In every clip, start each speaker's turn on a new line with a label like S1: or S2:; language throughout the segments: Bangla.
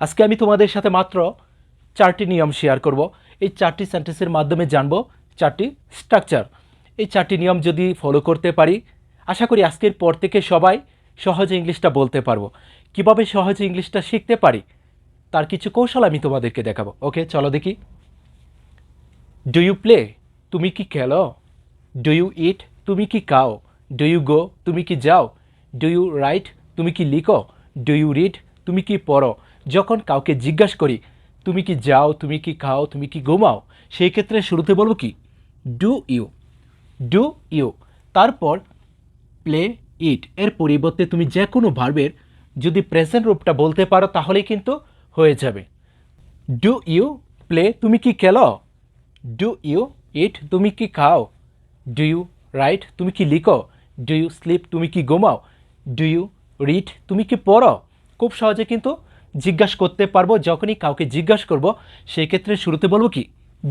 S1: আজকে আমি তোমাদের সাথে মাত্র 4টি নিয়ম শেয়ার করব। এই 4টি সেন্টেন্সের মাধ্যমে জানব 4টি স্ট্রাকচার। এই 4টি নিয়ম যদি ফলো করতে পারি, আশা করি আজকের পর থেকে সবাই সহজে ইংলিশটা বলতে পারবো। কিভাবে সহজে ইংলিশটা শিখতে পারি তার কিছু কৌশল আমি তোমাদেরকে দেখাবো। ওকে, চলো দেখি। Do you play? তুমি কি খেলো? Do you eat? তুমি কি খাও? Do you go? তুমি কি যাও? Do you write? তুমি কি লিখো? Do you read? তুমি কি পড়ো? যখন কাউকে জিজ্ঞাসা করি তুমি কি যাও, তুমি কি খাও, তুমি কি ঘুমাও, সেই ক্ষেত্রে শুরুতে বলবো কি ডু ইউ। Do you. তারপর প্লে ইট এর পরিবর্তে তুমি যে কোনো ভার্বের যদি প্রেজেন্ট রূপটা বলতে পারো তাহলেই কিন্তু হয়ে যাবে। Do you play? তুমি কি খেলো? Do you eat? তুমি কি খাও? Do you write? তুমি কি লিখো? Do you sleep? তুমি কি ঘুমাও? Do you read? তুমি কি পড়ো? খুব সহজে কিন্তু জিজ্ঞাসা করতে পারবো। যখনই কাউকে জিজ্ঞাসা করব সেই ক্ষেত্রে শুরুতে বলবো কি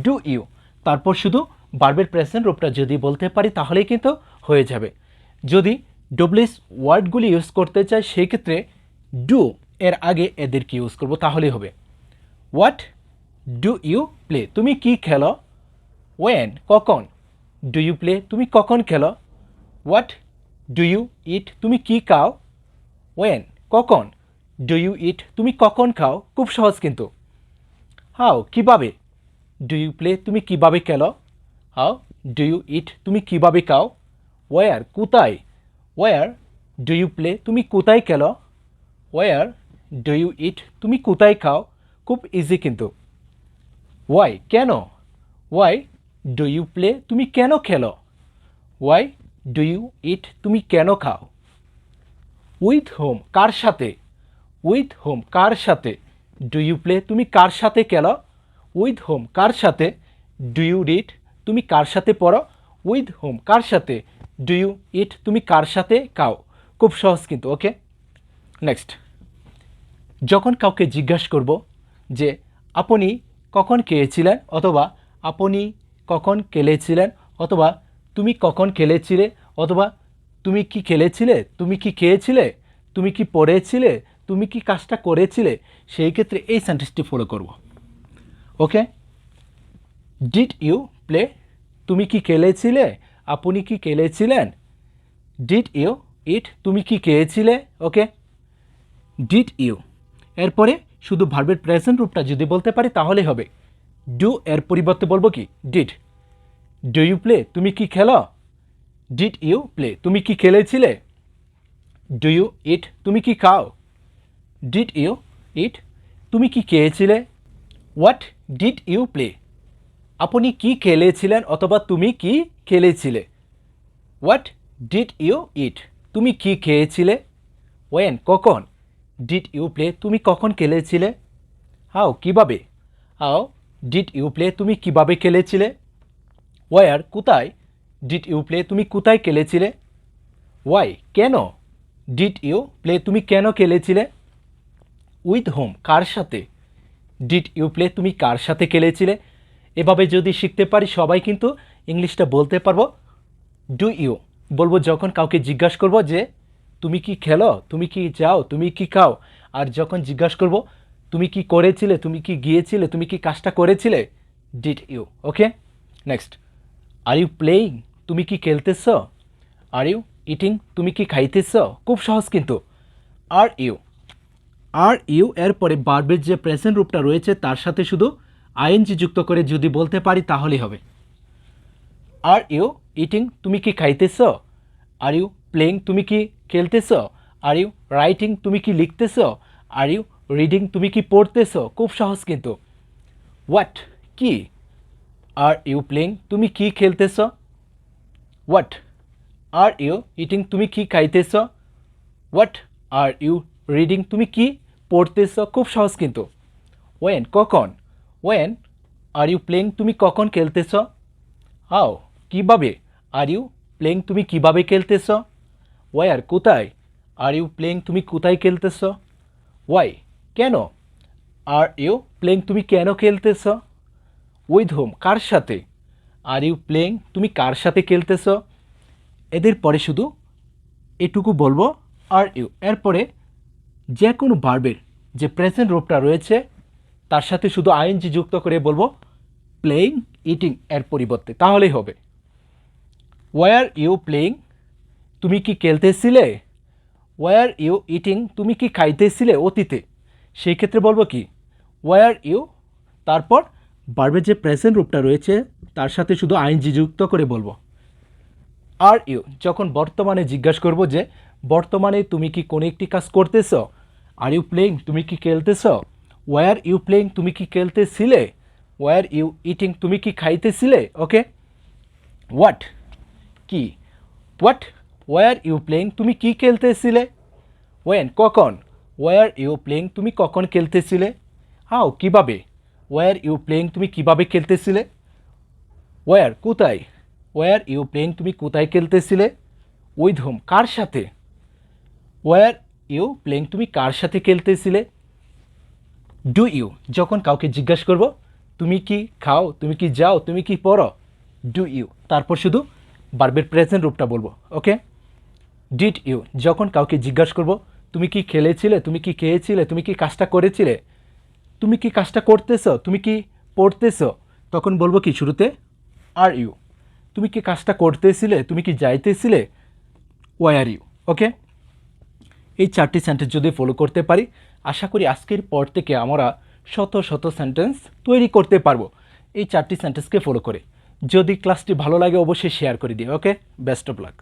S1: ডু ইউ, তারপর শুধু ভার্বের প্রেজেন্ট রূপটা যদি বলতে পারি তাহলেই কিন্তু হয়ে যাবে। যদি ডব্লিউএস ওয়ার্ডগুলি ইউজ করতে চাই সেই ক্ষেত্রে ডু এর আগে এদেরকে ইউজ করব, তাহলেই হবে। What do you play? তুমি কি খেলো? ওয়েন? কখন? Do you play? তুমি কখন খেলো? What do you eat? তুমি কি খাও? ওয়েন? কখন? Do you eat? তুমি কখন খাও? খুব সহজ কিন্তু। হাউ? কিভাবে? Do you play? তুমি কিভাবে খেলো? How do you eat? তুমি কিভাবে খাও? ওয়ার? কোথায়? Where do you play? তুমি কোথায় খেলো? Where do you eat? তুমি কোথায় খাও? খুব ইজি কিন্তু। ওয়াই? কেন? Why do you play? তুমি কেন খেলো? Why do you eat? তুমি কেন খাও? With whom? কার সাথে? With whom? কার সাথে? Do you play? তুমি কার সাথে খেলো? With whom? কার সাথে? Do you read? তুমি কার সাথে পড়ো? With whom? কার সাথে? Do you eat? তুমি কার সাথে খাও? খুব সহজ কিন্তু। Okay, next. যখন কাউকে জিজ্ঞাসা করব যে আপনি কখন খেয়েছিলেন, অথবা আপনি কখন খেলেছিলেন, অথবা তুমি কখন খেলেছিলে, অথবা তুমি কি খেলেছিলে, তুমি কি খেয়েছিলে, তুমি কি পড়েছিলে, তুমি কি কাজটা করেছিলে, সেই ক্ষেত্রে এই সেন্টেন্সটি ফলো করব। ওকে, ডিড ইউ প্লে? তুমি কি খেলেছিলে, আপনি কি খেলেছিলেন। Did you eat? তুমি কি খেয়েছিলে। ওকে, ডিড ইউ এরপরে শুধু ভার্বের প্রেজেন্ট রূপটা যদি বলতে পারি তাহলেই হবে। ডু এর পরিবর্তে বলবো কি ডিড। Do you play? তুমি কি খেলো? Did you play? তুমি কি খেলেছিলে। Do you eat? তুমি কি খাও? Did you eat? তুমি কি খেয়েছিলে। What did you play? আপনি কি খেলেছিলেন, অথবা তুমি কি খেলেছিলে। What did you eat? তুমি কি খেয়েছিলে। ওয়েন? কখন? Did you play? তুমি কখন খেলেছিলে। হাউ? কিভাবে। How did you play? তুমি কিভাবে খেলেছিলে। ওয়ার? কোথায়? Did you play? তুমি কোথায় খেলেছিলে। ওয়াই? কেন? Did you play? তুমি কেন খেলেছিলে। With whom? কার সাথে? Did you play? তুমি কার সাথে খেলেছিলে। এভাবে যদি শিখতে পারি সবাই কিন্তু ইংলিশটা বলতে পারবো। ডু ইউ বলবো যখন কাউকে জিজ্ঞাসা করবো যে তুমি কি খেলো, তুমি কি যাও, তুমি কি খাও। আর যখন জিজ্ঞাসা করবো তুমি কি করেছিলে, তুমি কি গিয়েছিলে, তুমি কি কাজটা করেছিলে, did you. Okay, next. Are you playing? তুমি কি খেলতেছ। আর ইউ ইটিং? তুমি কি খাইতেছ। খুব সহজ কিন্তু। Are you. আর ইউ এর পরে ভার্বের যে প্রেজেন্ট রূপটা রয়েছে তার সাথে শুধু আইএনজি যুক্ত করে যদি বলতে পারি তাহলেই হবে। Are you eating? তুমি কি খাইতেছ। আর ইউ প্লেইং? তুমি কি খেলতেছ। Are you writing? তুমি কি লিখতেছ। আর ইউ রিডিং? তুমি কি পড়তেছ। খুব সহজ কিন্তু। হোয়াট? কি। Are you playing? তুমি কি খেলতেছ। What are you eating? তুমি কি খাইতেছ। What are you reading? তুমি কি পড়তেছ। খুব সহজ কিন্তু। ওয়েন? কখন। When are you playing? তুমি কখন খেলতেছ। হাউ? কিভাবে। Are you playing? তুমি কিভাবে খেলতেছ। ওয়ার? কোথায়। Are you playing? তুমি কোথায় খেলতেছ। ওয়াই? কেন। Are you playing? তুমি কেন খেলতেছ। With whom? কার সাথে। Are you playing? তুমি কার সাথে খেলতেছ। এদের পরে শুধু এটুকু বলবো আর ইউ। এরপরে যে কোনো ভার্বের যে প্রেজেন্ট রূপটা রয়েছে তার সাথে শুধু আইএনজি যুক্ত করে বলবো প্লেইং ইটিং এর পরিবর্তে, তাহলেই হবে। ওয়ার ইউ প্লেইং, তুমি কি খেলতেছিলে? ওয়ার ইউ ইটিং, তুমি কি খাইতেছিলে অতীতে, সেই ক্ষেত্রে বলবো কি ওয়ার ইউ, তারপর ভার্বের যে প্রেজেন্ট রূপটা রয়েছে তার সাথে শুধু আইএনজি যুক্ত করে বলবো আর ইউ। যখন বর্তমানে জিজ্ঞাসা করব যে বর্তমানে তুমি কি কোনো একটি কাজ করতেছ, আর ইউ প্লেইং, তুমি কি খেলতেছ, ওয়ার ইউ প্লেইং, তুমি কি খেলতেছিলে, ওয়ার ইউ ইটিং, তুমি কি খাইতেছিলে। ওকে, হোয়াট, কি, হোয়াট, ওয়ার ইউ প্লেইং, তুমি কি খেলতেছিলে, ওয়েন, কখন, ওয়ার ইউ প্লেইং, তুমি কখন খেলতেছিলে, হাউ, কিভাবে, ওয়ার ইউ প্লেইং, তুমি কিভাবে খেলতেছিলে, ওয়ার, কোথায়, ওয়ার ইউ প্লেইং, তুমি কোথায় খেলতেছিলে, উইথ হোম, কার সাথে, ওয়ার ইউ প্লেইং, তুমি কার সাথে খেলতেছিলে। ডু ইউ, যখন কাউকে জিজ্ঞাসা করব তুমি কি খাও, তুমি কি যাও, তুমি কি পড়ো, ডু ইউ, তারপর শুধু ভার্বের প্রেজেন্ট রূপটা বলবো। ওকে, ডিড ইউ, যখন কাউকে জিজ্ঞাসা করব তুমি কি খেলেছিলে, তুমি কি খেয়েছিলে, তুমি কি কাজটা করেছিলে, তুমি কি কাজটা করতেছো, তুমি কি পড়তেছো, তখন বলবো কি শুরুতে আর ইউ, তুমি কি কাজটা করতেছিলে, তুমি কি যাইতেছিলে, ওয়ার ইউ। ওকে, এই 4টি সেন্টেন্স যদি ফলো করতে পারি, আশা করি আজকের পর থেকে আমরা শত শত সেন্টেন্স তৈরি করতে পারবো এই 4টি সেন্টেন্সকে ফলো করে। যদি ক্লাসটি ভালো লাগে অবশ্যই শেয়ার করে দিও। ওকে, বেস্ট অফ লাক।